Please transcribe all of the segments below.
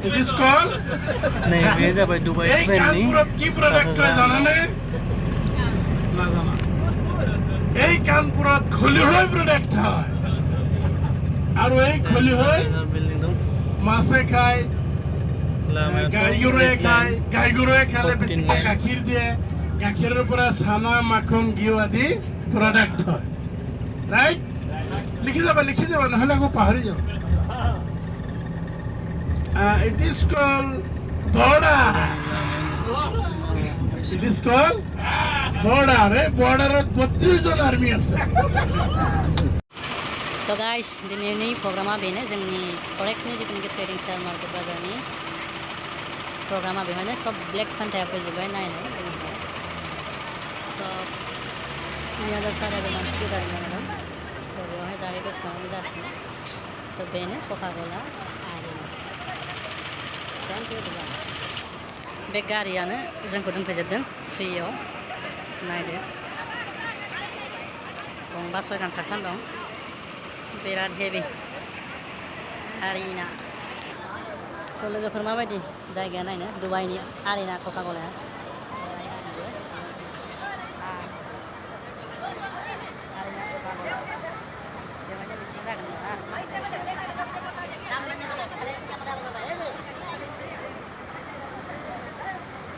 It is called नहीं भेजा भाई दुबई এই ट्रेन नहीं কানপুরত কি প্রোডাক্ট হয় জানানে না জানা এই কানপুরত খলি হয় প্রোডাক্ট হয় আর এই খলি হয় बिल्डिंग दो মাছে খায় গাই গরুয়ে খালে বেশি গাখীৰ দিয়ে গাখীৰৰ পৰা ছানা মাখন ঘিউ আদি প্ৰডাক্ট হয় ৰাইট লিখি যাবা নহ'লে আকৌ পাহৰি যাব it is called border এই বর্ডারত 32 জন আর্মি আছে तो गाइस दिनैनि प्रग्रामा बेनो जोंनि फरेक्सनि जितुनिखि ट्रेडिं शेयार मार्केट बाजारनि प्रग्रामा बेवहायनो सब ब्लेक फान्थाया फैजोब्बाय नायनो सब 3000 मानसि गारि दं तो बेवहाय दायो दसथायावनो जासिनो तो बेनो कका कला आरिनो थेंक इउ बे गारियानो जोंखौ दोनफैजोबदों फ्रियाव नायदो गंबा सयखान सातखान दं बिराद हेभि आरिना तो लोगोफोर माबायदि जायगाया नायनो दुबाइनि आरिना कका कलाया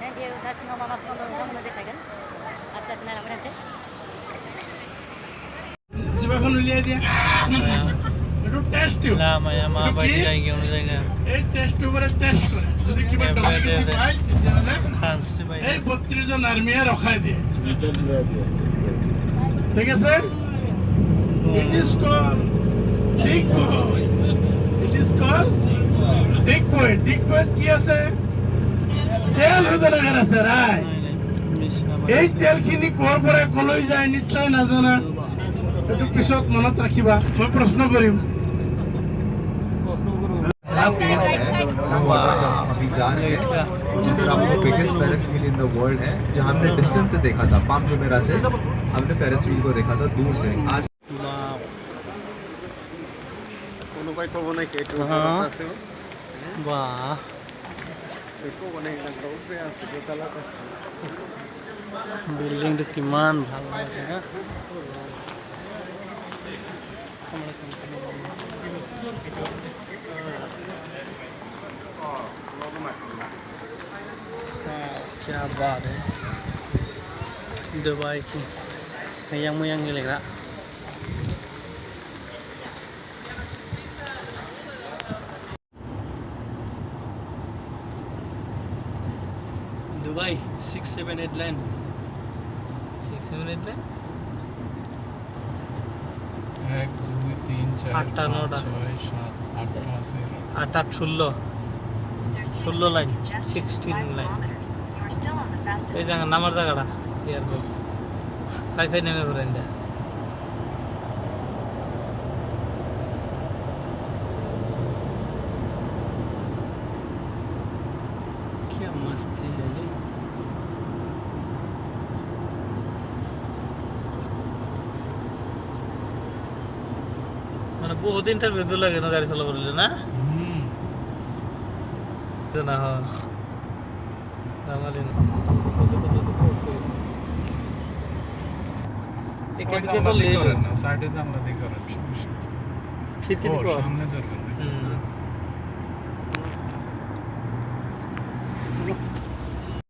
थेंक इउ दा सिङाव मा मा नोंथांमोननो देखायगोन आस्ते आस्ते नायलांबाय थानोसै জিভাখন উলিয়াই দিয়া এইটো টেষ্ট টিউব लामाया माबायदि जायगायावनो जायगा এই টেষ্ট টিউবৰে টেষ্ট কৰে যদি কিবা ডকুমেণ্ট পায় তেতিয়াহ'লে খানসি ভাই এই 32 জন আৰ্মিয়ে ৰখাই দিয়ে ঠিক আছে it is called big boy কি আছে তেল হজনাগাৰ আছে ৰাই এই তেলখিনি ক'ৰ পৰা কলৈ যায় নিশ্চয় নাজানা এইটো পিছত মনত ৰাখিবা মই প্ৰশ্ন কৰিম अभी जा रहे हैं biggest Ferris wheel in the world है जहाँ हमने डिस्टेंस से देखा था पाम जुमेरा से हमने फेरिस व्हील को देखा था दूर से आज वाह বিল্ডিংটো কিমান ভাল লাগে হা क्या बात है दुबई की मैयां गेलेग्रा दुबई 678 लाइन 678 लाइन 1 2 3 4 আটটা, 5 নটা। 6 7 8 আছে 8 8 16 লাইন 16 লাইন এই জায়গা নামার জায়গাটা এয়ারপোর্ট ফাই নেমে পড়েন দা क्या मस्ती है ये মানে বহুত ইন্টারভিউ তো লাগে না গাড়ি চালাবো না না হয় আমাদের এখানে তো লে সাইডে আমরা দেখি করার সমস্যা ঠিক সামনে দরকার